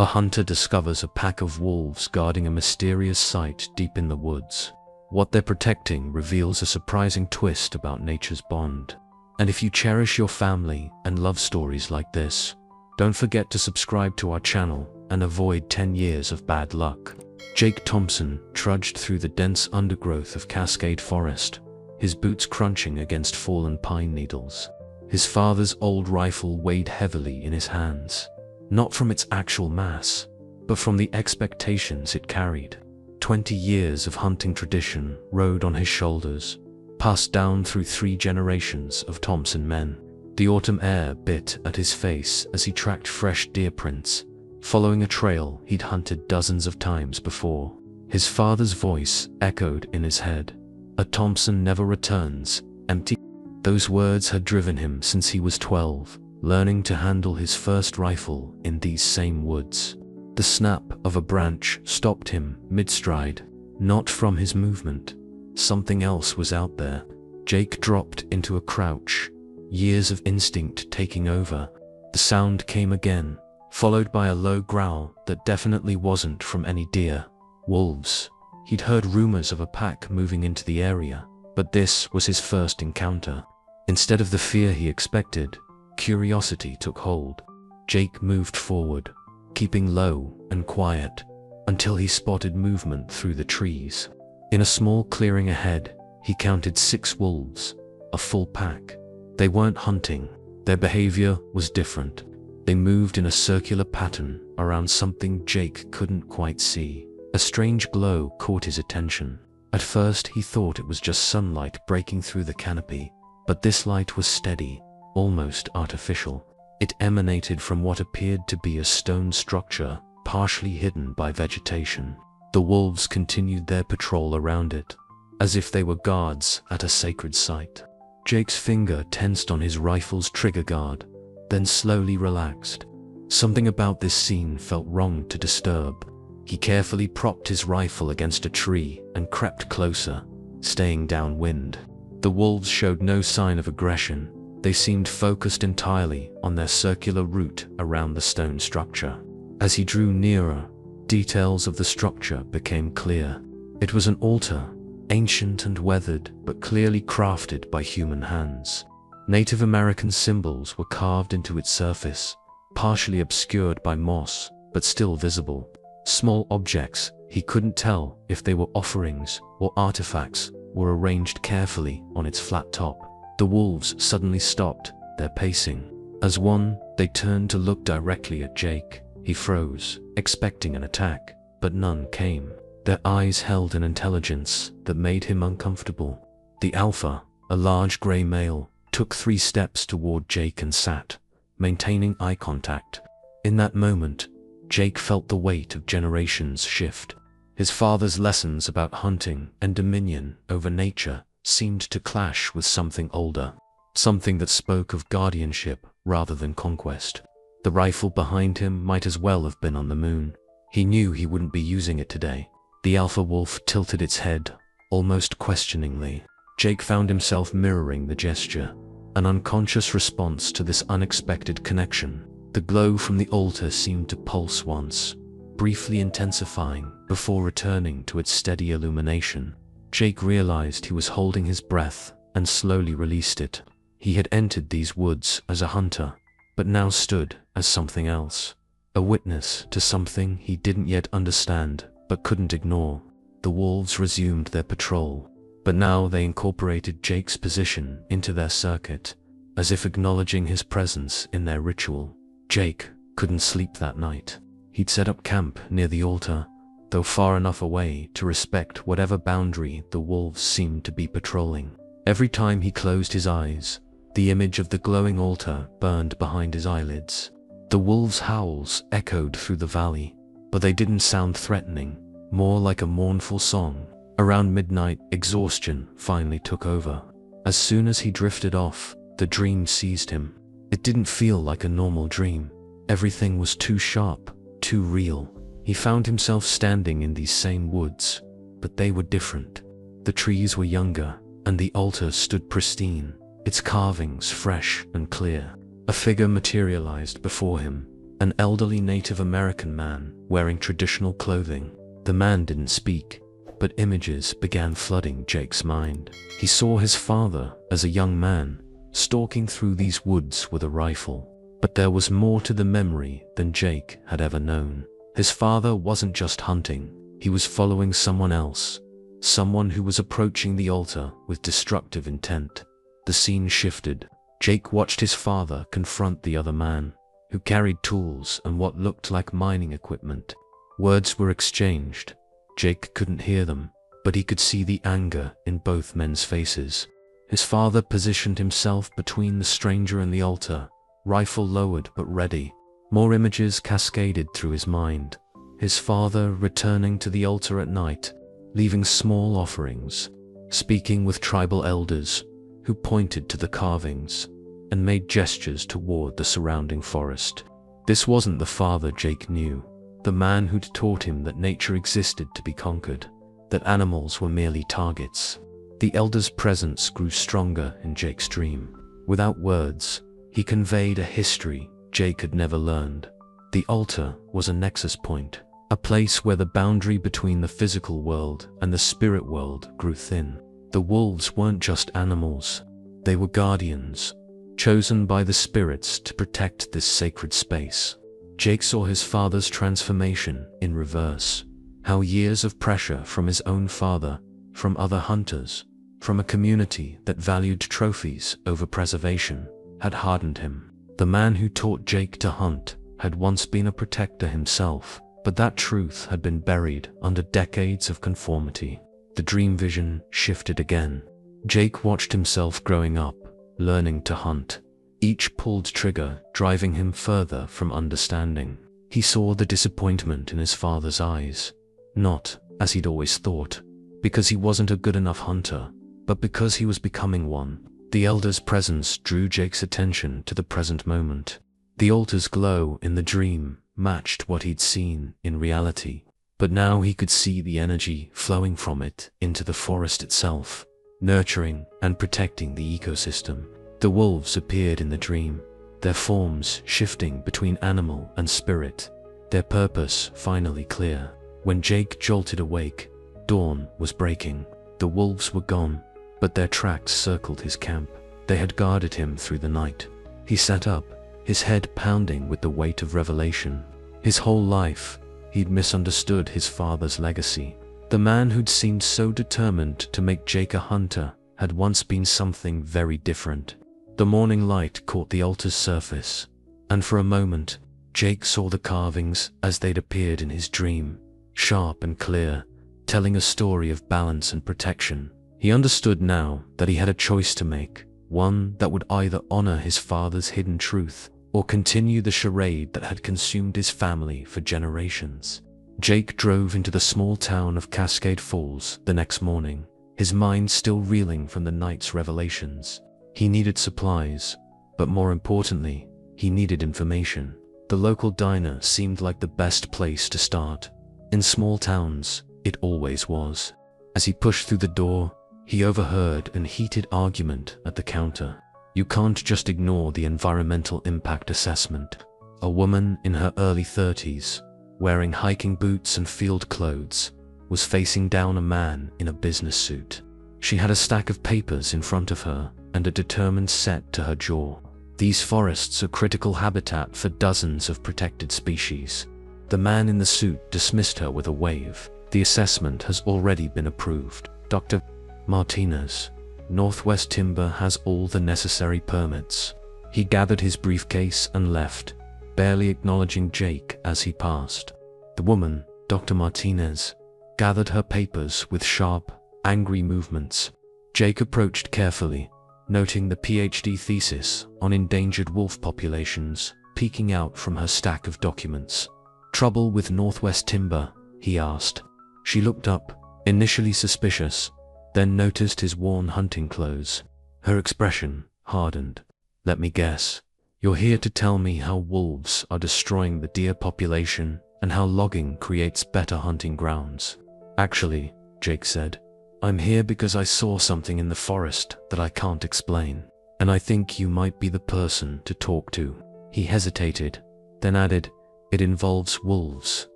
A hunter discovers a pack of wolves guarding a mysterious site deep in the woods. What they're protecting reveals a surprising twist about nature's bond. And if you cherish your family and love stories like this, don't forget to subscribe to our channel and avoid 10 years of bad luck. Jake Thompson trudged through the dense undergrowth of Cascade Forest, his boots crunching against fallen pine needles. His father's old rifle weighed heavily in his hands, not from its actual mass, but from the expectations it carried. 20 years of hunting tradition rode on his shoulders, passed down through 3 generations of Thompson men. The autumn air bit at his face as he tracked fresh deer prints, following a trail he'd hunted dozens of times before. His father's voice echoed in his head. "A Thompson never returns empty." Those words had driven him since he was 12, learning to handle his first rifle in these same woods. The snap of a branch stopped him mid-stride, not from his movement. Something else was out there. Jake dropped into a crouch, years of instinct taking over. The sound came again, followed by a low growl that definitely wasn't from any deer. Wolves. He'd heard rumors of a pack moving into the area, but this was his first encounter. Instead of the fear he expected, curiosity took hold. Jake moved forward, keeping low and quiet, until he spotted movement through the trees. In a small clearing ahead, he counted 6 wolves, a full pack. They weren't hunting. Their behavior was different. They moved in a circular pattern around something Jake couldn't quite see. A strange glow caught his attention. At first he thought it was just sunlight breaking through the canopy, but this light was steady, almost artificial. It emanated from what appeared to be a stone structure, partially hidden by vegetation. The wolves continued their patrol around it, as if they were guards at a sacred site. Jake's finger tensed on his rifle's trigger guard, then slowly relaxed. Something about this scene felt wrong to disturb. He carefully propped his rifle against a tree and crept closer, staying downwind. The wolves showed no sign of aggression. They seemed focused entirely on their circular route around the stone structure. As he drew nearer, details of the structure became clear. It was an altar, ancient and weathered, but clearly crafted by human hands. Native American symbols were carved into its surface, partially obscured by moss, but still visible. Small objects, he couldn't tell if they were offerings or artifacts, were arranged carefully on its flat top. The wolves suddenly stopped their pacing. As one, they turned to look directly at Jake. He froze, expecting an attack, but none came. Their eyes held an intelligence that made him uncomfortable. The alpha, a large gray male, took 3 steps toward Jake and sat, maintaining eye contact. In that moment, Jake felt the weight of generations shift. His father's lessons about hunting and dominion over nature seemed to clash with something older, something that spoke of guardianship rather than conquest. The rifle behind him might as well have been on the moon. He knew he wouldn't be using it today. The alpha wolf tilted its head, almost questioningly. Jake found himself mirroring the gesture, an unconscious response to this unexpected connection. The glow from the altar seemed to pulse once, briefly intensifying before returning to its steady illumination. Jake realized he was holding his breath and slowly released it. He had entered these woods as a hunter, but now stood as something else, a witness to something he didn't yet understand but couldn't ignore. The wolves resumed their patrol, but now they incorporated Jake's position into their circuit, as if acknowledging his presence in their ritual. Jake couldn't sleep that night. He'd set up camp near the altar, though far enough away to respect whatever boundary the wolves seemed to be patrolling. Every time he closed his eyes, the image of the glowing altar burned behind his eyelids. The wolves' howls echoed through the valley, but they didn't sound threatening, more like a mournful song. Around midnight, exhaustion finally took over. As soon as he drifted off, the dream seized him. It didn't feel like a normal dream. Everything was too sharp, too real. He found himself standing in these same woods, but they were different. The trees were younger, and the altar stood pristine, its carvings fresh and clear. A figure materialized before him, an elderly Native American man wearing traditional clothing. The man didn't speak, but images began flooding Jake's mind. He saw his father as a young man, stalking through these woods with a rifle. But there was more to the memory than Jake had ever known. His father wasn't just hunting, he was following someone else, someone who was approaching the altar with destructive intent. The scene shifted. Jake watched his father confront the other man, who carried tools and what looked like mining equipment. Words were exchanged. Jake couldn't hear them, but he could see the anger in both men's faces. His father positioned himself between the stranger and the altar, rifle lowered but ready. More images cascaded through his mind. His father returning to the altar at night, leaving small offerings, speaking with tribal elders who pointed to the carvings and made gestures toward the surrounding forest. This wasn't the father Jake knew, the man who'd taught him that nature existed to be conquered, that animals were merely targets. The elder's presence grew stronger in Jake's dream. Without words, he conveyed a history Jake had never learned. The altar was a nexus point, a place where the boundary between the physical world and the spirit world grew thin. The wolves weren't just animals, they were guardians, chosen by the spirits to protect this sacred space. Jake saw his father's transformation in reverse, how years of pressure from his own father, from other hunters, from a community that valued trophies over preservation, had hardened him. The man who taught Jake to hunt had once been a protector himself, but that truth had been buried under decades of conformity. The dream vision shifted again. Jake watched himself growing up, learning to hunt. Each pulled trigger driving him further from understanding. He saw the disappointment in his father's eyes, not, as he'd always thought, because he wasn't a good enough hunter, but because he was becoming one. The elder's presence drew Jake's attention to the present moment. The altar's glow in the dream matched what he'd seen in reality, but now he could see the energy flowing from it into the forest itself, nurturing and protecting the ecosystem. The wolves appeared in the dream, their forms shifting between animal and spirit, their purpose finally clear. When Jake jolted awake, dawn was breaking. The wolves were gone, but their tracks circled his camp. They had guarded him through the night. He sat up, his head pounding with the weight of revelation. His whole life, he'd misunderstood his father's legacy. The man who'd seemed so determined to make Jake a hunter had once been something very different. The morning light caught the altar's surface, and for a moment, Jake saw the carvings as they'd appeared in his dream, sharp and clear, telling a story of balance and protection. He understood now that he had a choice to make, one that would either honor his father's hidden truth or continue the charade that had consumed his family for generations. Jake drove into the small town of Cascade Falls the next morning, his mind still reeling from the night's revelations. He needed supplies, but more importantly, he needed information. The local diner seemed like the best place to start. In small towns, it always was. As he pushed through the door, he overheard an heated argument at the counter. You can't just ignore the environmental impact assessment. A woman in her early 30s, wearing hiking boots and field clothes, was facing down a man in a business suit. She had a stack of papers in front of her and a determined set to her jaw. These forests are critical habitat for dozens of protected species. The man in the suit dismissed her with a wave. The assessment has already been approved. Dr. Martinez, Northwest Timber has all the necessary permits. He gathered his briefcase and left, barely acknowledging Jake as he passed. The woman, Dr. Martinez, gathered her papers with sharp, angry movements. Jake approached carefully, noting the PhD thesis on endangered wolf populations peeking out from her stack of documents. Trouble with Northwest Timber? He asked. She looked up, initially suspicious, then noticed his worn hunting clothes. Her expression hardened. Let me guess. You're here to tell me how wolves are destroying the deer population and how logging creates better hunting grounds. Actually, Jake said, I'm here because I saw something in the forest that I can't explain, and I think you might be the person to talk to. He hesitated, then added, "It involves wolves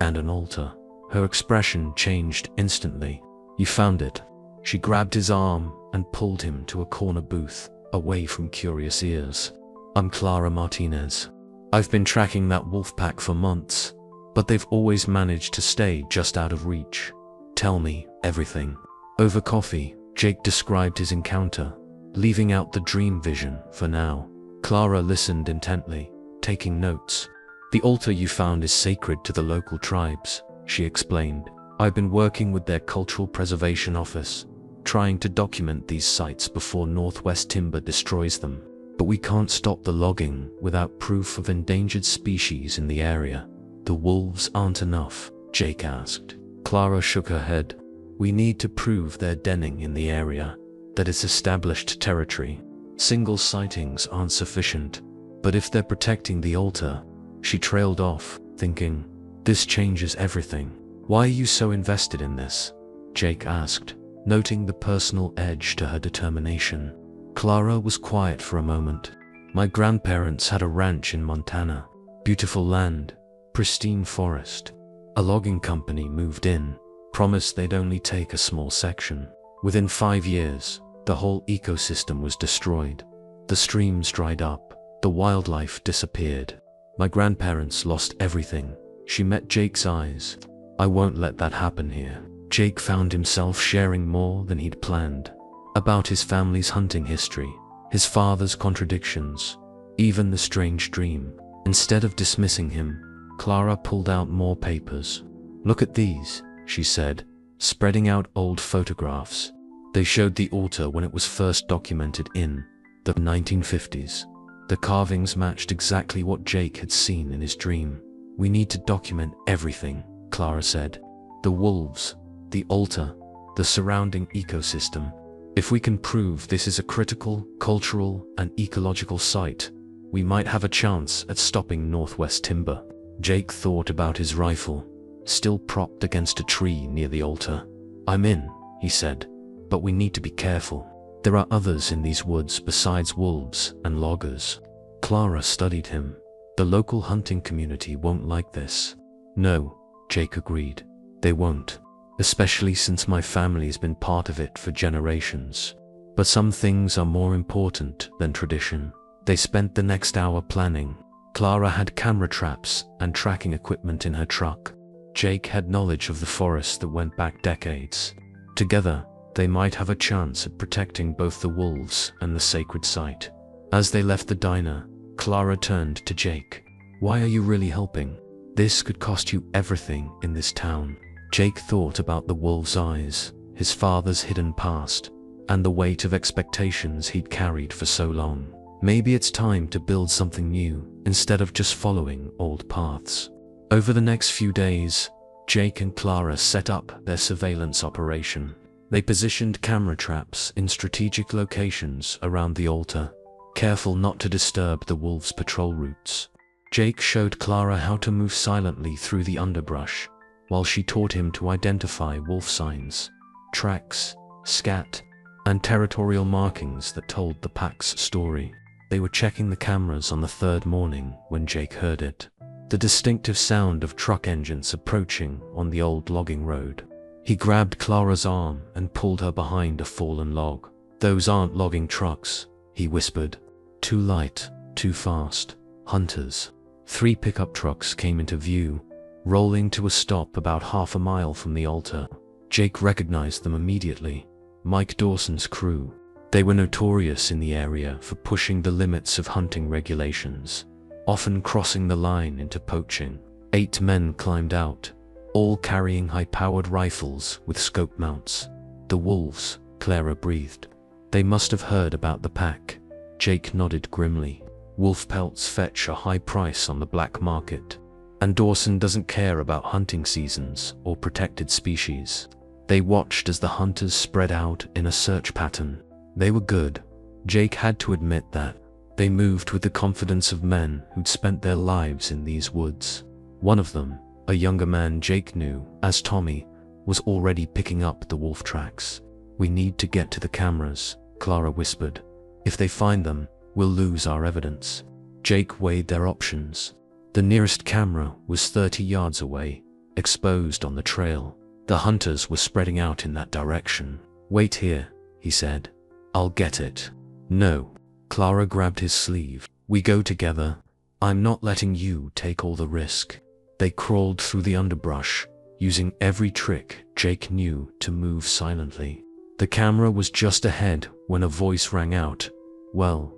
and an altar." Her expression changed instantly. "You found it." She grabbed his arm and pulled him to a corner booth, away from curious ears. "I'm Clara Martinez. I've been tracking that wolf pack for months, but they've always managed to stay just out of reach. Tell me everything." Over coffee, Jake described his encounter, leaving out the dream vision for now. Clara listened intently, taking notes. "The altar you found is sacred to the local tribes," she explained. "I've been working with their cultural preservation office, trying to document these sites before Northwest Timber destroys them. But we can't stop the logging without proof of endangered species in the area." "The wolves aren't enough?" Jake asked. Clara shook her head. "We need to prove they're denning in the area, that it's established territory. Single sightings aren't sufficient. But if they're protecting the altar..." She trailed off, thinking, "This changes everything." "Why are you so invested in this?" Jake asked, noting the personal edge to her determination. Clara was quiet for a moment. "My grandparents had a ranch in Montana. Beautiful land, pristine forest. A logging company moved in, promised they'd only take a small section. Within 5 years, the whole ecosystem was destroyed. The streams dried up, the wildlife disappeared. My grandparents lost everything." She met Jake's eyes. "I won't let that happen here." Jake found himself sharing more than he'd planned. About his family's hunting history, his father's contradictions, even the strange dream. Instead of dismissing him, Clara pulled out more papers. "Look at these," she said, spreading out old photographs. They showed the altar when it was first documented in the 1950s. The carvings matched exactly what Jake had seen in his dream. "We need to document everything," Clara said. "The wolves, the altar, the surrounding ecosystem. If we can prove this is a critical, cultural, and ecological site, we might have a chance at stopping Northwest Timber." Jake thought about his rifle, still propped against a tree near the altar. "I'm in," he said, "but we need to be careful. There are others in these woods besides wolves and loggers." Clara studied him. "The local hunting community won't like this." "No," Jake agreed. "They won't. Especially since my family's been part of it for generations. But some things are more important than tradition." They spent the next hour planning. Clara had camera traps and tracking equipment in her truck. Jake had knowledge of the forest that went back decades. Together, they might have a chance at protecting both the wolves and the sacred site. As they left the diner, Clara turned to Jake. "Why are you really helping? This could cost you everything in this town." Jake thought about the wolves' eyes, his father's hidden past, and the weight of expectations he'd carried for so long. Maybe it's time to build something new, instead of just following old paths. Over the next few days, Jake and Clara set up their surveillance operation. They positioned camera traps in strategic locations around the altar, careful not to disturb the wolves' patrol routes. Jake showed Clara how to move silently through the underbrush, while she taught him to identify wolf signs, tracks, scat, and territorial markings that told the pack's story. They were checking the cameras on the third morning when Jake heard it. The distinctive sound of truck engines approaching on the old logging road. He grabbed Clara's arm and pulled her behind a fallen log. "Those aren't logging trucks," he whispered. "Too light, too fast. Hunters." 3 pickup trucks came into view, rolling to a stop about half a mile from the altar. Jake recognized them immediately. Mike Dawson's crew. They were notorious in the area for pushing the limits of hunting regulations, often crossing the line into poaching. 8 men climbed out, all carrying high-powered rifles with scope mounts. "The wolves," Clara breathed. "They must have heard about the pack." Jake nodded grimly. "Wolf pelts fetch a high price on the black market, and Dawson doesn't care about hunting seasons or protected species." They watched as the hunters spread out in a search pattern. They were good. Jake had to admit that. They moved with the confidence of men who'd spent their lives in these woods. One of them, a younger man Jake knew as Tommy, was already picking up the wolf tracks. "We need to get to the cameras," Clara whispered. "If they find them, we'll lose our evidence." Jake weighed their options. The The nearest camera was 30 yards away, exposed on the trail. The hunters were spreading out in that direction. "Wait here," he said. "I'll get it." "No." Clara grabbed his sleeve. "We go together. I'm not letting you take all the risk." They crawled through the underbrush, using every trick Jake knew to move silently. The camera was just ahead when a voice rang out. Well,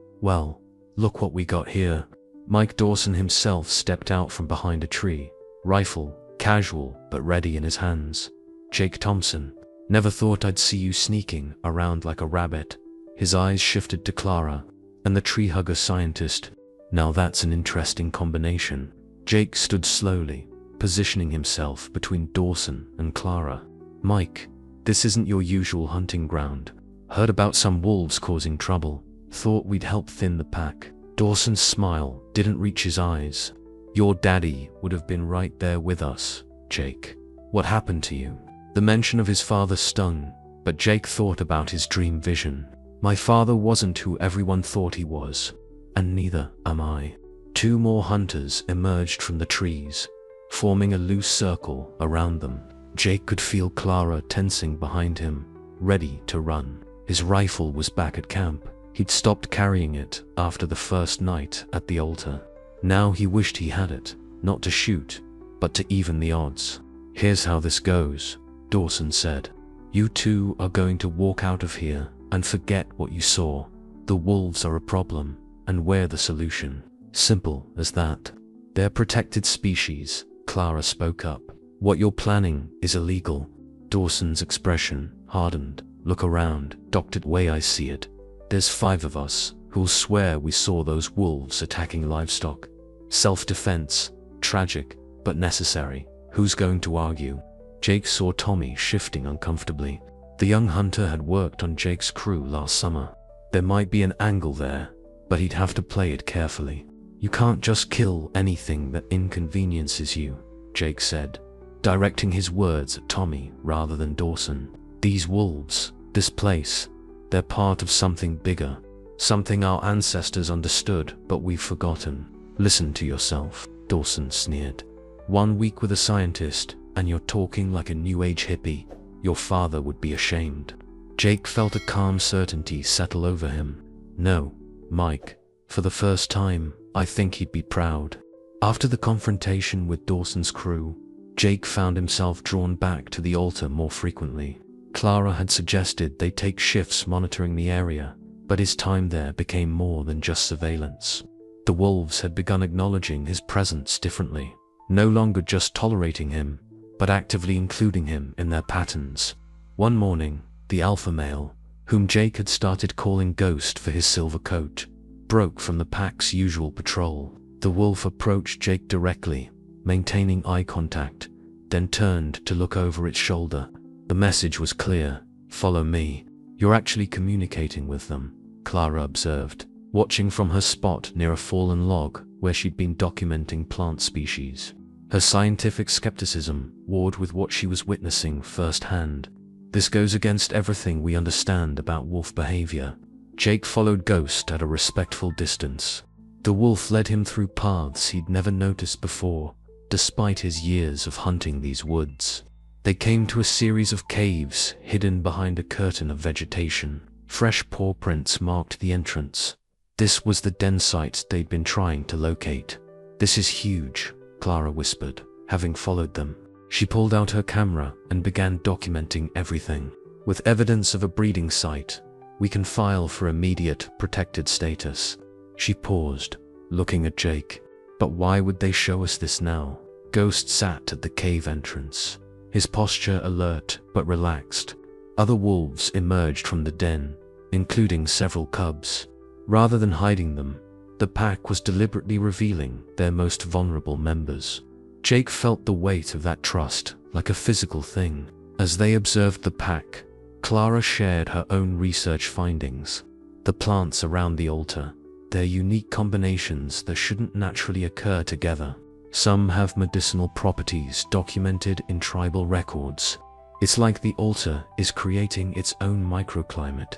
look what we got here." Mike Dawson himself stepped out from behind a tree, rifle, casual but ready in his hands. "Jake Thompson, never thought I'd see you sneaking around like a rabbit." His eyes shifted to Clara and the tree hugger scientist. "Now that's an interesting combination." Jake stood slowly, positioning himself between Dawson and Clara. "Mike, this isn't your usual hunting ground. Heard about some wolves causing trouble. Thought we'd help thin the pack." Dawson's smile didn't reach his eyes. "Your daddy would have been right there with us, Jake. What happened to you?" The mention of his father stung, but Jake thought about his dream vision. "My father wasn't who everyone thought he was, and neither am I." Two more hunters emerged from the trees, forming a loose circle around them. Jake could feel Clara tensing behind him, ready to run. His rifle was back at camp. He'd stopped carrying it after the first night at the altar. Now he wished he had it, not to shoot, but to even the odds. "Here's how this goes," Dawson said. "You two are going to walk out of here and forget what you saw. The wolves are a problem, and we're the solution. Simple as that." "They're protected species," Clara spoke up. "What you're planning is illegal." Dawson's expression hardened. "Look around, doctored way I see it. There's 5 of us who'll swear we saw those wolves attacking livestock. Self-defense, tragic, but necessary. Who's going to argue?" Jake saw Tommy shifting uncomfortably. The young hunter had worked on Jake's crew last summer. There might be an angle there, but he'd have to play it carefully. "You can't just kill anything that inconveniences you," Jake said, directing his words at Tommy rather than Dawson. "These wolves, this place, they're part of something bigger, something our ancestors understood but we've forgotten." "Listen to yourself," Dawson sneered. "1 week with a scientist, and you're talking like a new age hippie. Your father would be ashamed." Jake felt a calm certainty settle over him. "No, Mike, for the first time, I think he'd be proud." After the confrontation with Dawson's crew, Jake found himself drawn back to the altar more frequently. Clara had suggested they take shifts monitoring the area, but his time there became more than just surveillance. The wolves had begun acknowledging his presence differently, no longer just tolerating him, but actively including him in their patterns. One morning, the alpha male, whom Jake had started calling Ghost for his silver coat, broke from the pack's usual patrol. The wolf approached Jake directly, maintaining eye contact, then turned to look over its shoulder. The message was clear: "Follow me." "You're actually communicating with them," Clara observed, watching from her spot near a fallen log where she'd been documenting plant species. Her scientific skepticism warred with what she was witnessing firsthand. "This goes against everything we understand about wolf behavior." Jake followed Ghost at a respectful distance. The wolf led him through paths he'd never noticed before, despite his years of hunting these woods. They came to a series of caves hidden behind a curtain of vegetation. Fresh paw prints marked the entrance. This was the den site they'd been trying to locate. "This is huge," Clara whispered, having followed them. She pulled out her camera and began documenting everything. "With evidence of a breeding site, we can file for immediate protected status." She paused, looking at Jake. "But why would they show us this now?" Ghost sat at the cave entrance, his posture alert but relaxed. Other wolves emerged from the den, including several cubs. Rather than hiding them, the pack was deliberately revealing their most vulnerable members. Jake felt the weight of that trust like a physical thing. As they observed the pack, Clara shared her own research findings. The plants around the altar, their unique combinations that shouldn't naturally occur together. Some have medicinal properties documented in tribal records. It's like the altar is creating its own microclimate.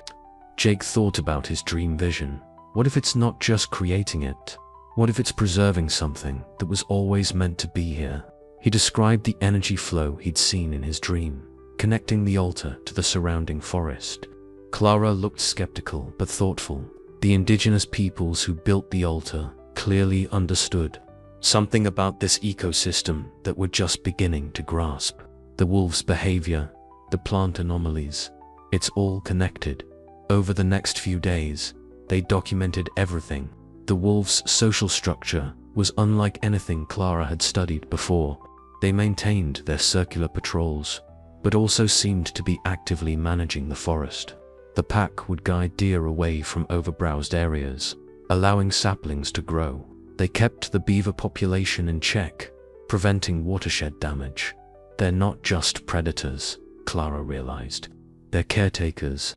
Jake thought about his dream vision. What if it's not just creating it, What if it's preserving something that was always meant to be here? He described the energy flow he'd seen in his dream, connecting the altar to the surrounding forest. Clara looked skeptical but thoughtful. The indigenous peoples who built the altar clearly understood something about this ecosystem that we're just beginning to grasp. The wolves' behavior, the plant anomalies, it's all connected. Over the next few days, they documented everything. The wolves' social structure was unlike anything Clara had studied before. They maintained their circular patrols, but also seemed to be actively managing the forest. The pack would guide deer away from overbrowsed areas, allowing saplings to grow. They kept the beaver population in check, preventing watershed damage. They're not just predators, Clara realized. They're caretakers.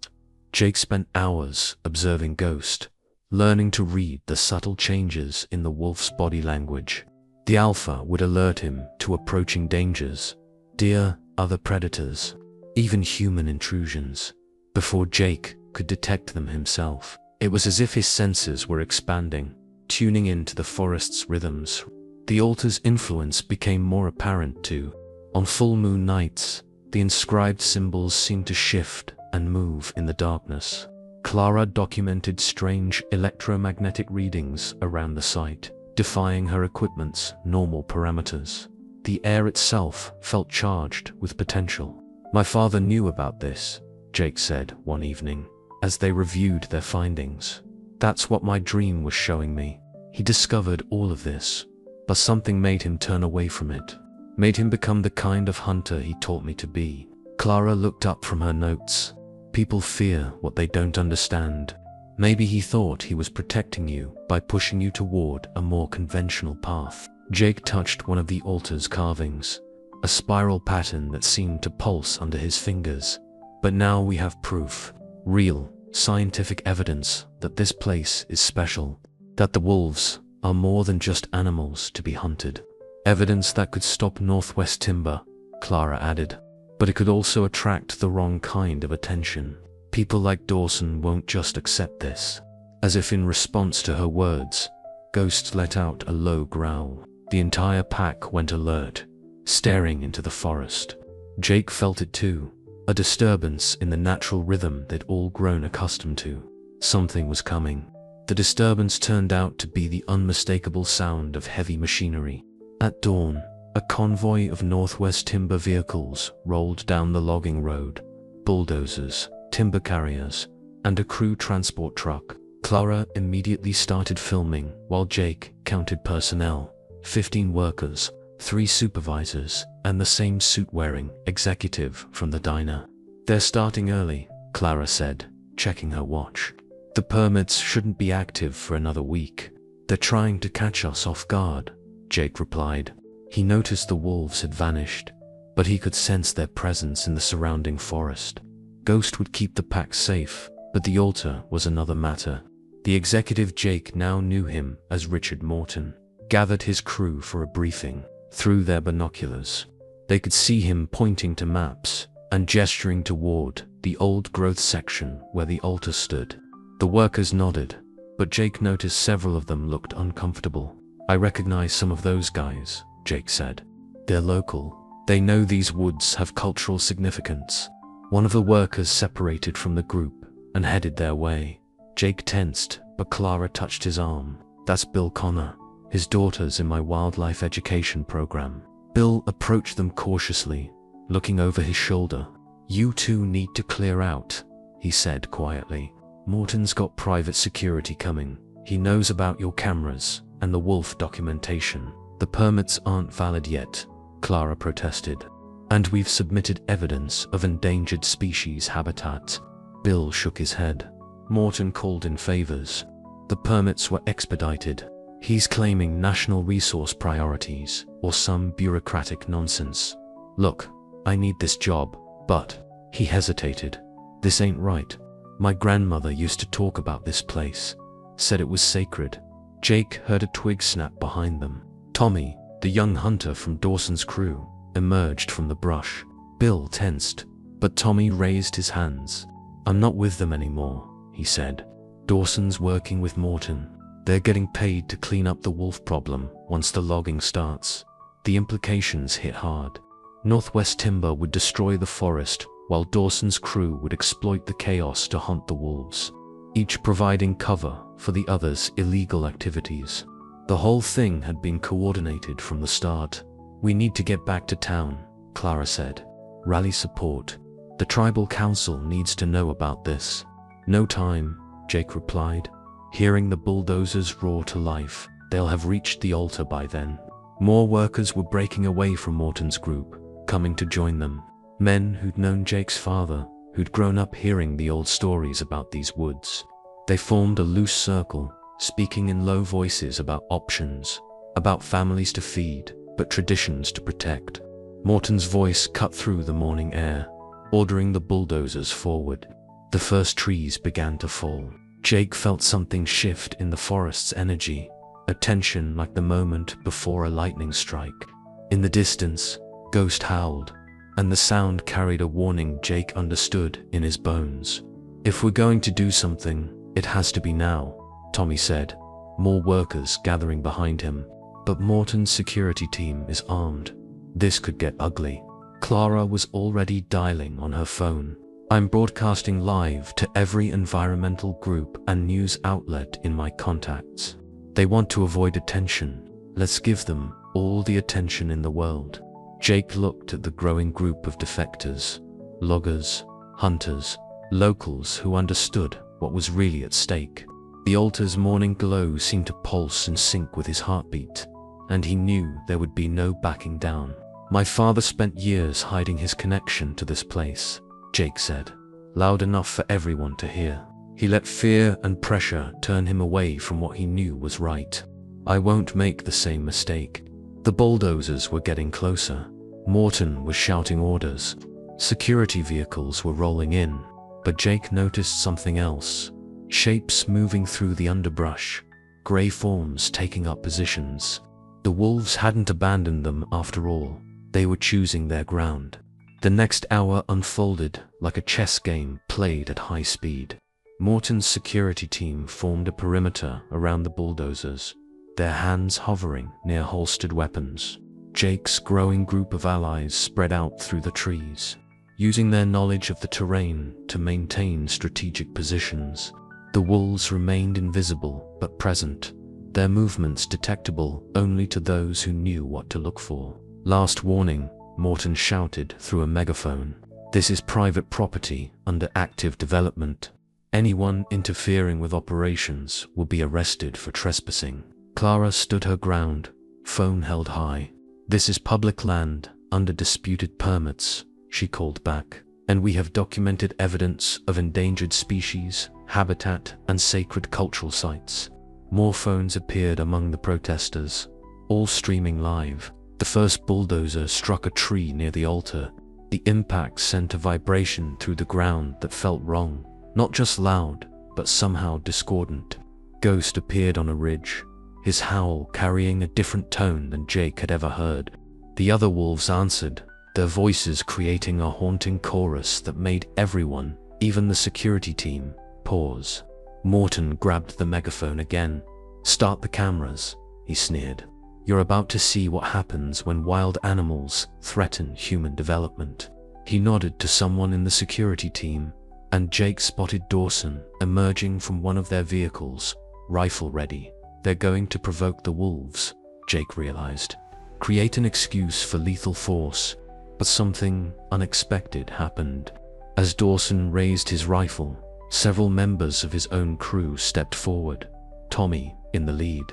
Jake spent hours observing Ghost, learning to read the subtle changes in the wolf's body language. The alpha would alert him to approaching dangers, deer, other predators, even human intrusions, before Jake could detect them himself. It was as if his senses were expanding, tuning into the forest's rhythms. The altar's influence became more apparent too. On full moon nights, the inscribed symbols seemed to shift and move in the darkness. Clara documented strange electromagnetic readings around the site, defying her equipment's normal parameters. The air itself felt charged with potential. My father knew about this, Jake said one evening, as they reviewed their findings. That's what my dream was showing me. He discovered all of this, but something made him turn away from it, made him become the kind of hunter he taught me to be. Clara looked up from her notes. People fear what they don't understand. Maybe he thought he was protecting you by pushing you toward a more conventional path. Jake touched one of the altar's carvings, a spiral pattern that seemed to pulse under his fingers. But now we have proof, real, scientific evidence that this place is special, that the wolves are more than just animals to be hunted. Evidence that could stop Northwest Timber, Clara added, but it could also attract the wrong kind of attention. People like Dawson won't just accept this. As if in response to her words, Ghost let out a low growl. The entire pack went alert, staring into the forest. Jake felt it too, a disturbance in the natural rhythm they'd all grown accustomed to. Something was coming. The disturbance turned out to be the unmistakable sound of heavy machinery. At dawn, a convoy of Northwest Timber vehicles rolled down the logging road. Bulldozers, timber carriers, and a crew transport truck. Clara immediately started filming while Jake counted personnel. 15 workers, 3 supervisors, and the same suit-wearing executive from the diner. They're starting early, Clara said, checking her watch. The permits shouldn't be active for another week. They're trying to catch us off guard, Jake replied. He noticed the wolves had vanished, but he could sense their presence in the surrounding forest. Ghost would keep the pack safe, but the altar was another matter. The executive Jake now knew him as Richard Morton, gathered his crew for a briefing. Through their binoculars, they could see him pointing to maps and gesturing toward the old-growth section where the altar stood. The workers nodded, but Jake noticed several of them looked uncomfortable. I recognize some of those guys, Jake said. They're local. They know these woods have cultural significance. One of the workers separated from the group and headed their way. Jake tensed, but Clara touched his arm. That's Bill Connor. His daughter's in my wildlife education program. Bill approached them cautiously, looking over his shoulder. You two need to clear out, he said quietly. Morton's got private security coming. He knows about your cameras and the wolf documentation. The permits aren't valid yet, Clara protested. And we've submitted evidence of endangered species habitat. Bill shook his head. Morton called in favors. The permits were expedited. He's claiming national resource priorities or some bureaucratic nonsense. Look, I need this job, but, he hesitated. This ain't right. My grandmother used to talk about this place, said it was sacred. Jake heard a twig snap behind them. Tommy, the young hunter from Dawson's crew, emerged from the brush. Bill tensed, but Tommy raised his hands. I'm not with them anymore, he said. Dawson's working with Morton. They're getting paid to clean up the wolf problem once the logging starts. The implications hit hard. Northwest Timber would destroy the forest, while Dawson's crew would exploit the chaos to hunt the wolves, each providing cover for the other's illegal activities. The whole thing had been coordinated from the start. "We need to get back to town," Clara said. "Rally support. The tribal council needs to know about this." "No time," Jake replied. "Hearing the bulldozers roar to life, they'll have reached the altar by then." More workers were breaking away from Morton's group, coming to join them. Men who'd known Jake's father, who'd grown up hearing the old stories about these woods. They formed a loose circle, speaking in low voices about options, about families to feed, but traditions to protect. Morton's voice cut through the morning air, ordering the bulldozers forward. The first trees began to fall. Jake felt something shift in the forest's energy, a tension like the moment before a lightning strike. In the distance, Ghost howled, and the sound carried a warning Jake understood in his bones. "If we're going to do something, it has to be now," Tommy said, more workers gathering behind him. "But Morton's security team is armed. This could get ugly." Clara was already dialing on her phone. "I'm broadcasting live to every environmental group and news outlet in my contacts. They want to avoid attention. Let's give them all the attention in the world." Jake looked at the growing group of defectors, loggers, hunters, locals who understood what was really at stake. The altar's morning glow seemed to pulse in sync with his heartbeat, and he knew there would be no backing down. "My father spent years hiding his connection to this place," Jake said, loud enough for everyone to hear. "He let fear and pressure turn him away from what he knew was right. I won't make the same mistake." The bulldozers were getting closer. Morton was shouting orders. Security vehicles were rolling in, but Jake noticed something else. Shapes moving through the underbrush, gray forms taking up positions. The wolves hadn't abandoned them after all. They were choosing their ground. The next hour unfolded like a chess game played at high speed. Morton's security team formed a perimeter around the bulldozers, their hands hovering near holstered weapons. Jake's growing group of allies spread out through the trees, using their knowledge of the terrain to maintain strategic positions. The wolves remained invisible but present, their movements detectable only to those who knew what to look for. "Last warning," Morton shouted through a megaphone. "This is private property under active development. Anyone interfering with operations will be arrested for trespassing." Clara stood her ground, phone held high. "This is public land, under disputed permits," she called back, "and we have documented evidence of endangered species, habitat, and sacred cultural sites." More phones appeared among the protesters, all streaming live. The first bulldozer struck a tree near the altar. The impact sent a vibration through the ground that felt wrong, not just loud, but somehow discordant. Ghost appeared on a ridge, his howl carrying a different tone than Jake had ever heard. The other wolves answered, their voices creating a haunting chorus that made everyone, even the security team, pause. Morton grabbed the megaphone again. "Start the cameras," he sneered. "You're about to see what happens when wild animals threaten human development." He nodded to someone in the security team, and Jake spotted Dawson emerging from one of their vehicles, rifle ready. "They're going to provoke the wolves," Jake realized. "Create an excuse for lethal force." But something unexpected happened. As Dawson raised his rifle, several members of his own crew stepped forward, Tommy in the lead.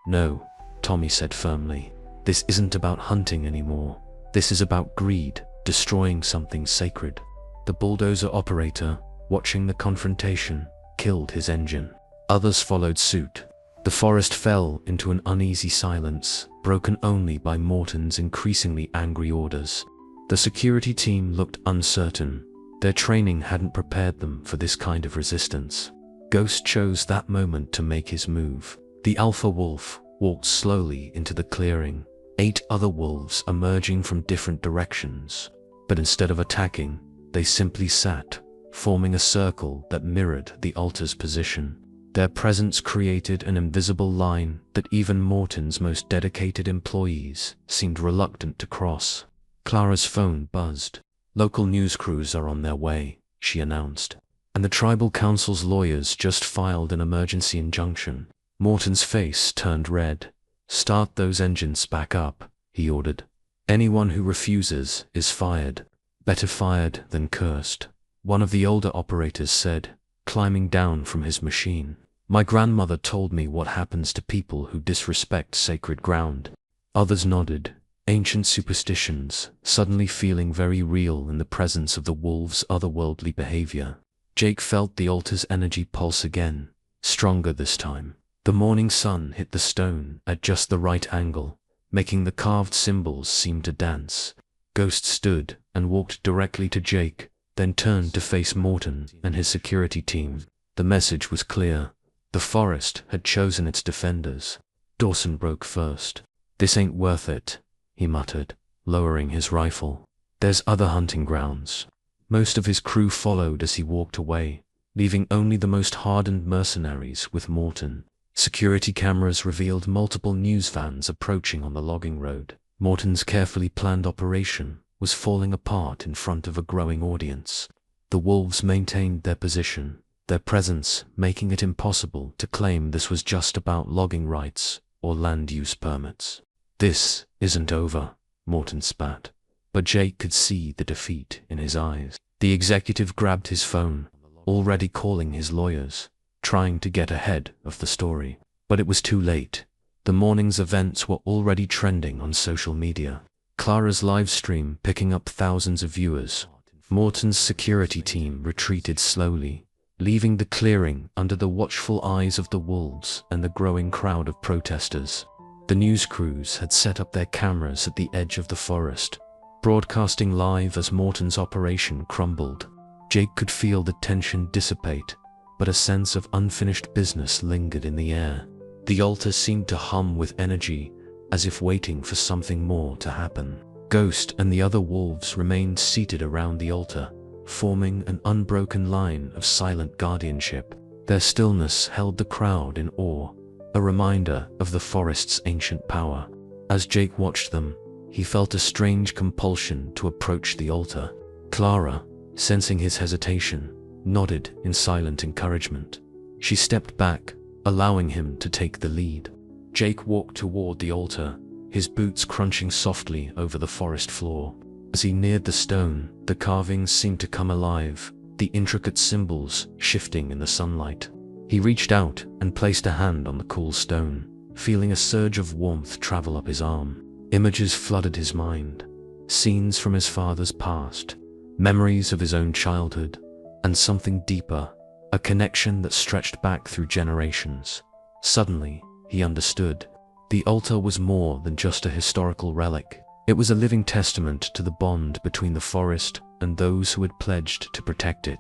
"No," Tommy said firmly. "This isn't about hunting anymore. This is about greed, destroying something sacred." The bulldozer operator, watching the confrontation, killed his engine. Others followed suit. The forest fell into an uneasy silence, broken only by Morton's increasingly angry orders. The security team looked uncertain. Their training hadn't prepared them for this kind of resistance. Ghost chose that moment to make his move. The alpha wolf walked slowly into the clearing, 8 other wolves emerging from different directions. But instead of attacking, they simply sat, forming a circle that mirrored the altar's position. Their presence created an invisible line that even Morton's most dedicated employees seemed reluctant to cross. Clara's phone buzzed. "Local news crews are on their way," she announced. "And the tribal council's lawyers just filed an emergency injunction." Morton's face turned red. "Start those engines back up," he ordered. "Anyone who refuses is fired. Better fired than cursed," one of the older operators said, climbing down from his machine. "My grandmother told me what happens to people who disrespect sacred ground." Others nodded, ancient superstitions suddenly feeling very real in the presence of the wolves' otherworldly behavior. Jake felt the altar's energy pulse again, stronger this time. The morning sun hit the stone at just the right angle, making the carved symbols seem to dance. Ghost stood and walked directly to Jake, then turned to face Morton and his security team. The message was clear. The forest had chosen its defenders. Dawson broke first. "This ain't worth it," he muttered, lowering his rifle. "There's other hunting grounds." Most of his crew followed as he walked away, leaving only the most hardened mercenaries with Morton. Security cameras revealed multiple news vans approaching on the logging road. Morton's carefully planned operation was falling apart in front of a growing audience. The wolves maintained their position, their presence making it impossible to claim this was just about logging rights or land use permits. "This isn't over," Morton spat, but Jake could see the defeat in his eyes. The executive grabbed his phone, already calling his lawyers, trying to get ahead of the story. But it was too late. The morning's events were already trending on social media. Clara's live stream picking up thousands of viewers. Morton's security team retreated slowly, leaving the clearing under the watchful eyes of the wolves and the growing crowd of protesters. The news crews had set up their cameras at the edge of the forest, broadcasting live as Morton's operation crumbled. Jake could feel the tension dissipate, but a sense of unfinished business lingered in the air. The altar seemed to hum with energy, as if waiting for something more to happen. Ghost and the other wolves remained seated around the altar, forming an unbroken line of silent guardianship. Their stillness held the crowd in awe, a reminder of the forest's ancient power. As Jake watched them, he felt a strange compulsion to approach the altar. Clara, sensing his hesitation, nodded in silent encouragement. She stepped back, allowing him to take the lead. Jake walked toward the altar, his boots crunching softly over the forest floor. As he neared the stone, the carvings seemed to come alive, the intricate symbols shifting in the sunlight. He reached out and placed a hand on the cool stone, feeling a surge of warmth travel up his arm. Images flooded his mind, scenes from his father's past, memories of his own childhood, and something deeper, a connection that stretched back through generations. Suddenly, he understood. The altar was more than just a historical relic. It was a living testament to the bond between the forest and those who had pledged to protect it.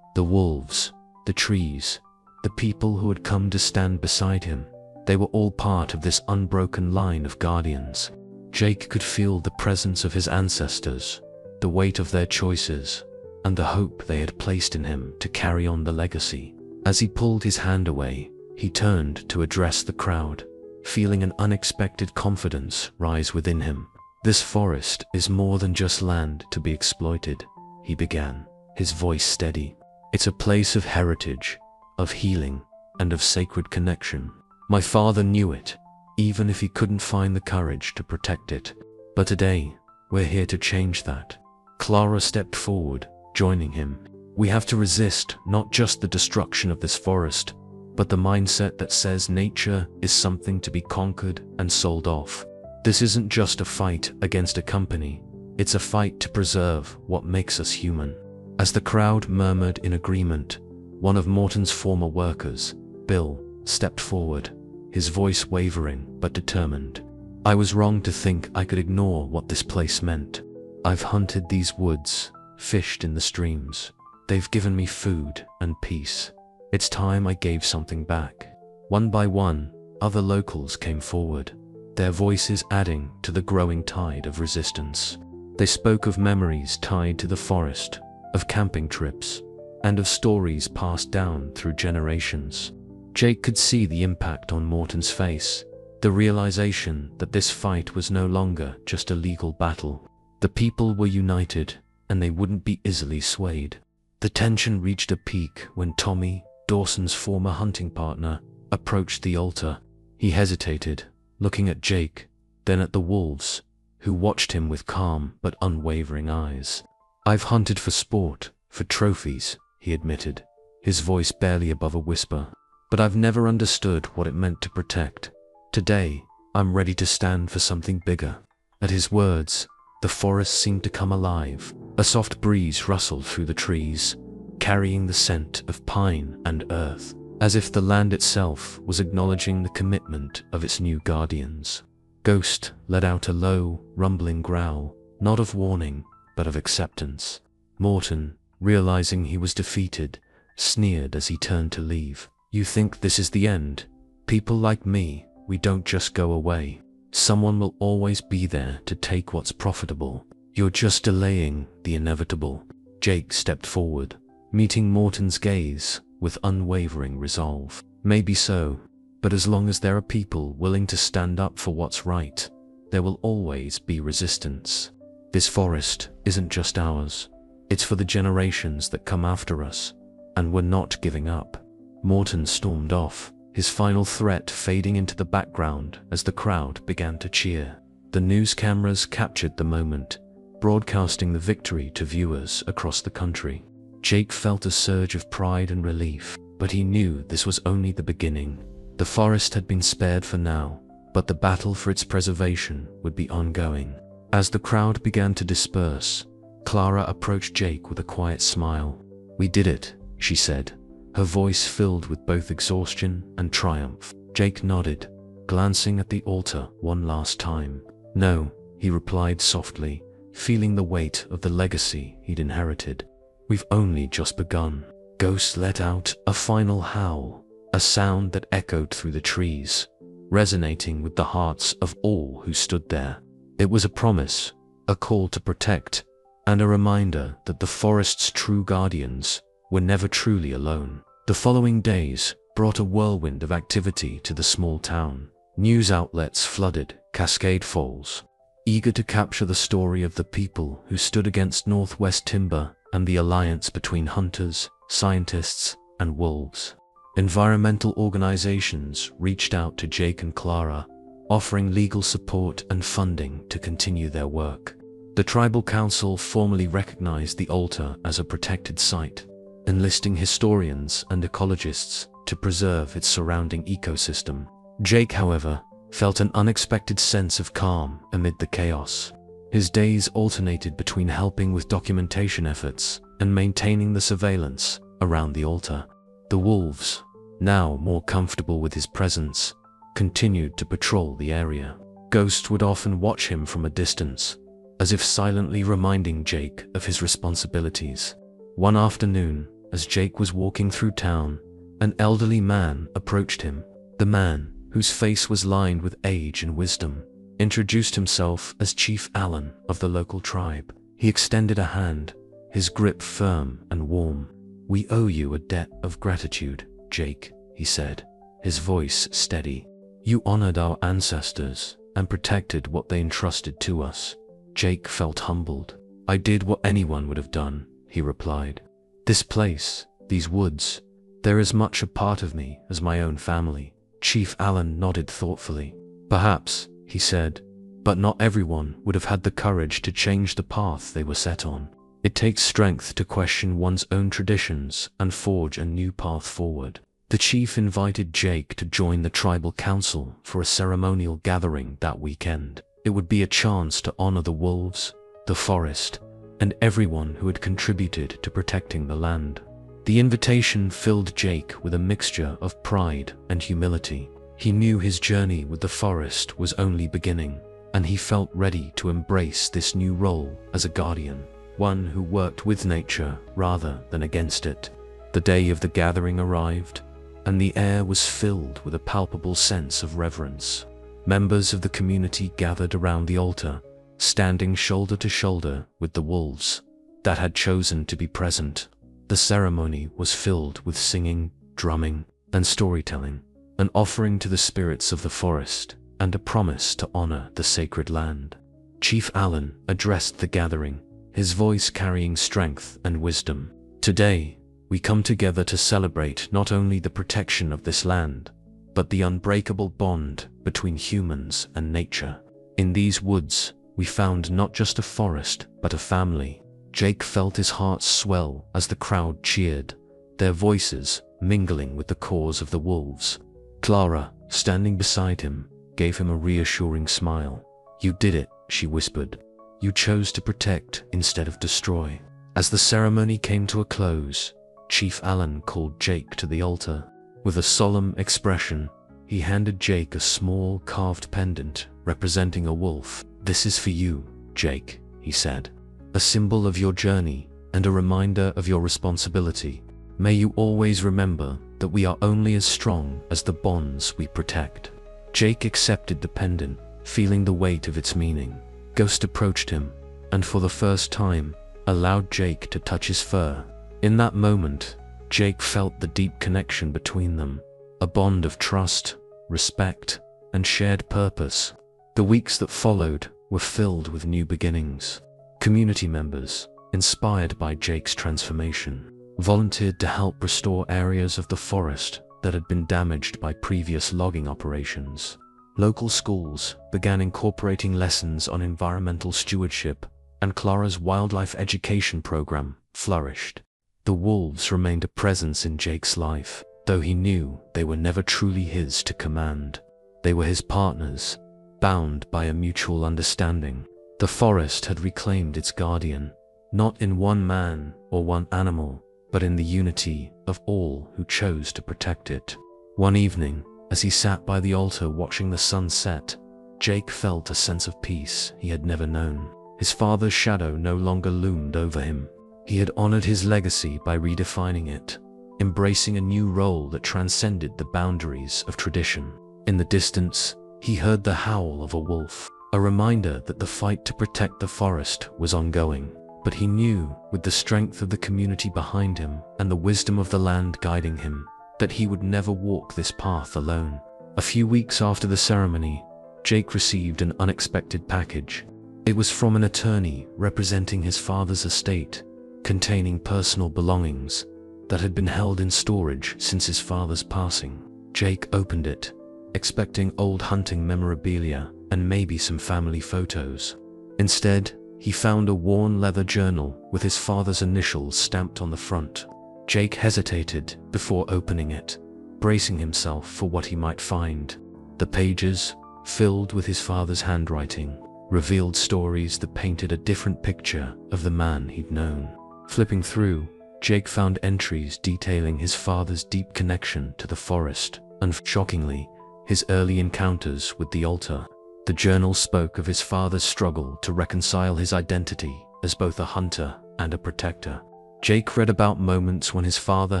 The wolves, the trees, the people who had come to stand beside him, they were all part of this unbroken line of guardians. Jake could feel the presence of his ancestors, the weight of their choices, and the hope they had placed in him to carry on the legacy. As he pulled his hand away, he turned to address the crowd, feeling an unexpected confidence rise within him. "This forest is more than just land to be exploited," he began, his voice steady. "It's a place of heritage, of healing, and of sacred connection. My father knew it, even if he couldn't find the courage to protect it. But today, we're here to change that." Clara stepped forward, joining him. "We have to resist not just the destruction of this forest, but the mindset that says nature is something to be conquered and sold off. This isn't just a fight against a company, it's a fight to preserve what makes us human." As the crowd murmured in agreement, one of Morton's former workers, Bill, stepped forward, his voice wavering but determined. "I was wrong to think I could ignore what this place meant. I've hunted these woods, fished in the streams. They've given me food and peace. It's time I gave something back." One by one, other locals came forward, their voices adding to the growing tide of resistance. They spoke of memories tied to the forest, of camping trips, and of stories passed down through generations. Jake could see the impact on Morton's face, the realization that this fight was no longer just a legal battle. The people were united, and they wouldn't be easily swayed. The tension reached a peak when Tommy, Dawson's former hunting partner, approached the altar. He hesitated, looking at Jake, then at the wolves, who watched him with calm but unwavering eyes. "I've hunted for sport, for trophies," he admitted, his voice barely above a whisper. "But I've never understood what it meant to protect. Today, I'm ready to stand for something bigger." At his words, the forest seemed to come alive. A soft breeze rustled through the trees, carrying the scent of pine and earth, as if the land itself was acknowledging the commitment of its new guardians. Ghost let out a low, rumbling growl, not of warning, but of acceptance. Morton, realizing he was defeated, sneered as he turned to leave. "You think this is the end? People like me, we don't just go away. Someone will always be there to take what's profitable. You're just delaying the inevitable." Jake stepped forward, meeting Morton's gaze with unwavering resolve. "Maybe so, but as long as there are people willing to stand up for what's right, there will always be resistance. This forest isn't just ours. It's for the generations that come after us, and we're not giving up." Morton stormed off, his final threat fading into the background as the crowd began to cheer. The news cameras captured the moment, broadcasting the victory to viewers across the country. Jake felt a surge of pride and relief, but he knew this was only the beginning. The forest had been spared for now, but the battle for its preservation would be ongoing. As the crowd began to disperse, Clara approached Jake with a quiet smile. "We did it," she said, her voice filled with both exhaustion and triumph. Jake nodded, glancing at the altar one last time. "No," he replied softly, feeling the weight of the legacy he'd inherited. "We've only just begun." Ghost let out a final howl, a sound that echoed through the trees, resonating with the hearts of all who stood there. It was a promise, a call to protect, and a reminder that the forest's true guardians were never truly alone. The following days brought a whirlwind of activity to the small town. News outlets flooded Cascade Falls, eager to capture the story of the people who stood against Northwest Timber and the alliance between hunters, scientists, and wolves. Environmental organizations reached out to Jake and Clara, offering legal support and funding to continue their work. The tribal council formally recognized the altar as a protected site, enlisting historians and ecologists to preserve its surrounding ecosystem. Jake, however, felt an unexpected sense of calm amid the chaos. His days alternated between helping with documentation efforts and maintaining the surveillance around the altar. The wolves, now more comfortable with his presence, continued to patrol the area. Ghost would often watch him from a distance, as if silently reminding Jake of his responsibilities. One afternoon, as Jake was walking through town, an elderly man approached him. The man, whose face was lined with age and wisdom, introduced himself as Chief Allen of the local tribe. He extended a hand, his grip firm and warm. "We owe you a debt of gratitude, Jake," he said, his voice steady. "You honored our ancestors and protected what they entrusted to us." Jake felt humbled. "I did what anyone would have done," he replied. "This place, these woods, they're as much a part of me as my own family." Chief Allen nodded thoughtfully. "Perhaps," he said, "but not everyone would have had the courage to change the path they were set on. It takes strength to question one's own traditions and forge a new path forward." The chief invited Jake to join the tribal council for a ceremonial gathering that weekend. It would be a chance to honor the wolves, the forest, and everyone who had contributed to protecting the land. The invitation filled Jake with a mixture of pride and humility. He knew his journey with the forest was only beginning, and he felt ready to embrace this new role as a guardian, one who worked with nature rather than against it. The day of the gathering arrived, and the air was filled with a palpable sense of reverence. Members of the community gathered around the altar, standing shoulder to shoulder with the wolves that had chosen to be present. The ceremony was filled with singing, drumming, and storytelling, an offering to the spirits of the forest, and a promise to honor the sacred land. Chief Allen addressed the gathering, his voice carrying strength and wisdom. Today, we come together to celebrate not only the protection of this land, but the unbreakable bond between humans and nature. In these woods, we found not just a forest, but a family. Jake felt his heart swell as the crowd cheered, their voices mingling with the cause of the wolves. Clara, standing beside him, gave him a reassuring smile. "You did it," she whispered. "You chose to protect instead of destroy." As the ceremony came to a close, Chief Allen called Jake to the altar. With a solemn expression, he handed Jake a small carved pendant representing a wolf. "This is for you, Jake," he said. "A symbol of your journey and a reminder of your responsibility. May you always remember that we are only as strong as the bonds we protect." Jake accepted the pendant, feeling the weight of its meaning. Ghost approached him, and for the first time, allowed Jake to touch his fur. In that moment, Jake felt the deep connection between them, a bond of trust, respect, and shared purpose. The weeks that followed were filled with new beginnings. Community members, inspired by Jake's transformation, volunteered to help restore areas of the forest that had been damaged by previous logging operations. Local schools began incorporating lessons on environmental stewardship, and Clara's wildlife education program flourished. The wolves remained a presence in Jake's life, though he knew they were never truly his to command. They were his partners, bound by a mutual understanding. The forest had reclaimed its guardian, not in one man or one animal, but in the unity of all who chose to protect it. One evening, as he sat by the altar watching the sun set, Jake felt a sense of peace he had never known. His father's shadow no longer loomed over him. He had honored his legacy by redefining it, embracing a new role that transcended the boundaries of tradition. In the distance, he heard the howl of a wolf, a reminder that the fight to protect the forest was ongoing. But he knew, with the strength of the community behind him and the wisdom of the land guiding him, that he would never walk this path alone. A few weeks after the ceremony, Jake received an unexpected package. It was from an attorney representing his father's estate, containing personal belongings that had been held in storage since his father's passing. Jake opened it, expecting old hunting memorabilia and maybe some family photos. Instead, he found a worn leather journal with his father's initials stamped on the front. Jake hesitated before opening it, bracing himself for what he might find. The pages, filled with his father's handwriting, revealed stories that painted a different picture of the man he'd known. Flipping through, Jake found entries detailing his father's deep connection to the forest and, shockingly, his early encounters with the altar. The journal spoke of his father's struggle to reconcile his identity as both a hunter and a protector. Jake read about moments when his father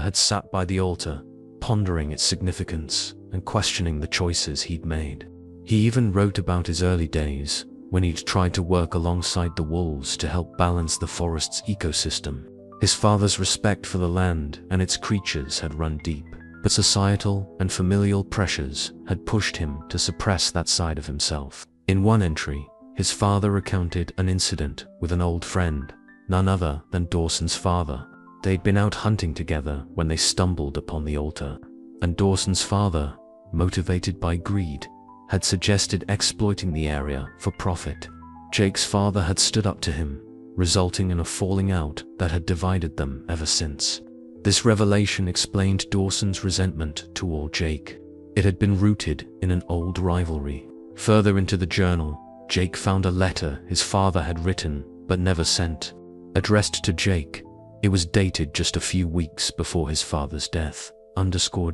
had sat by the altar, pondering its significance and questioning the choices he'd made. He even wrote about his early days, when he'd tried to work alongside the wolves to help balance the forest's ecosystem. His father's respect for the land and its creatures had run deep, but societal and familial pressures had pushed him to suppress that side of himself. In one entry, his father recounted an incident with an old friend, none other than Dawson's father. They'd been out hunting together when they stumbled upon the altar, and Dawson's father, motivated by greed, had suggested exploiting the area for profit. Jake's father had stood up to him, resulting in a falling out that had divided them ever since. This revelation explained Dawson's resentment toward Jake. It had been rooted in an old rivalry. Further into the journal, Jake found a letter his father had written but never sent. Addressed to Jake, it was dated just a few weeks before his father's death.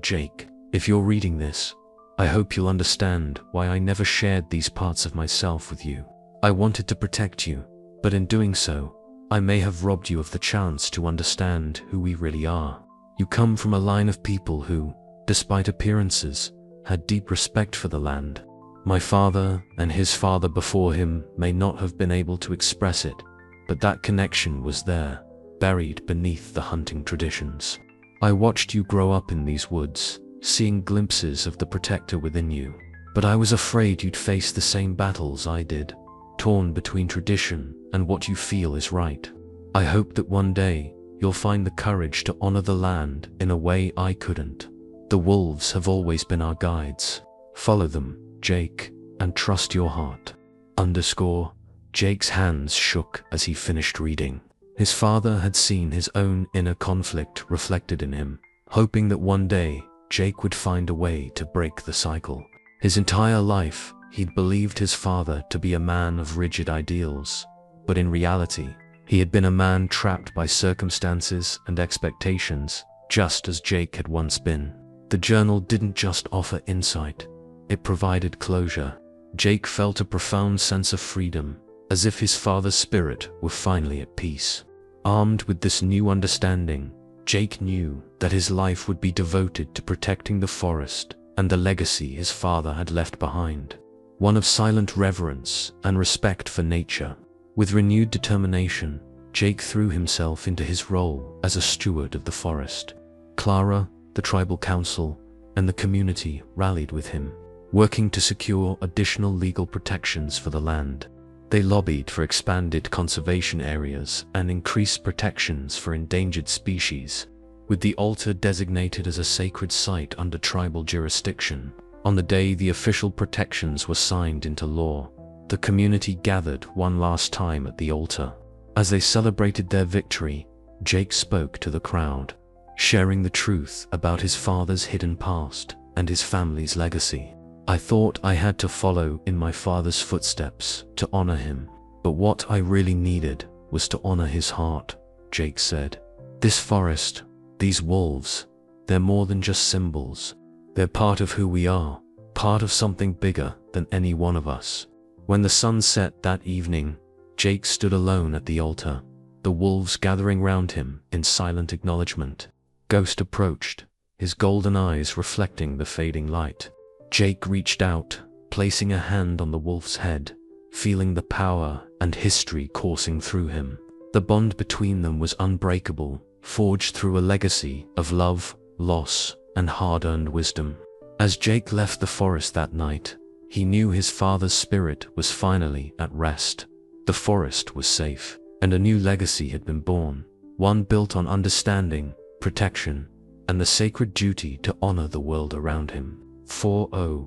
Jake, if you're reading this, I hope you'll understand why I never shared these parts of myself with you. I wanted to protect you, but in doing so, I may have robbed you of the chance to understand who we really are. You come from a line of people who, despite appearances, had deep respect for the land. My father and his father before him may not have been able to express it, but that connection was there, buried beneath the hunting traditions. I watched you grow up in these woods, seeing glimpses of the protector within you. But I was afraid you'd face the same battles I did, torn between tradition and what you feel is right. I hope that one day you'll find the courage to honor the land in a way I couldn't. The wolves have always been our guides. Follow them, Jake, and trust your heart. Jake's hands shook as he finished reading. His father had seen his own inner conflict reflected in him, hoping that one day Jake would find a way to break the cycle. His entire life, he'd believed his father to be a man of rigid ideals, but in reality, he had been a man trapped by circumstances and expectations, just as Jake had once been. The journal didn't just offer insight, it provided closure. Jake felt a profound sense of freedom, as if his father's spirit were finally at peace. Armed with this new understanding, Jake knew that his life would be devoted to protecting the forest and the legacy his father had left behind. One of silent reverence and respect for nature. With renewed determination, Jake threw himself into his role as a steward of the forest. Clara, the tribal council, and the community rallied with him, working to secure additional legal protections for the land. They lobbied for expanded conservation areas and increased protections for endangered species, with the altar designated as a sacred site under tribal jurisdiction. On the day the official protections were signed into law, the community gathered one last time at the altar. As they celebrated their victory, Jake spoke to the crowd, sharing the truth about his father's hidden past and his family's legacy. I thought I had to follow in my father's footsteps to honor him, but what I really needed was to honor his heart, Jake said. This forest, these wolves, they're more than just symbols. They're part of who we are, part of something bigger than any one of us. When the sun set that evening, Jake stood alone at the altar, the wolves gathering round him in silent acknowledgement. Ghost approached, his golden eyes reflecting the fading light. Jake reached out, placing a hand on the wolf's head, feeling the power and history coursing through him. The bond between them was unbreakable, forged through a legacy of love, loss, and hard-earned wisdom. As Jake left the forest that night, he knew his father's spirit was finally at rest. The forest was safe, and a new legacy had been born, one built on understanding, protection, and the sacred duty to honor the world around him. 4-0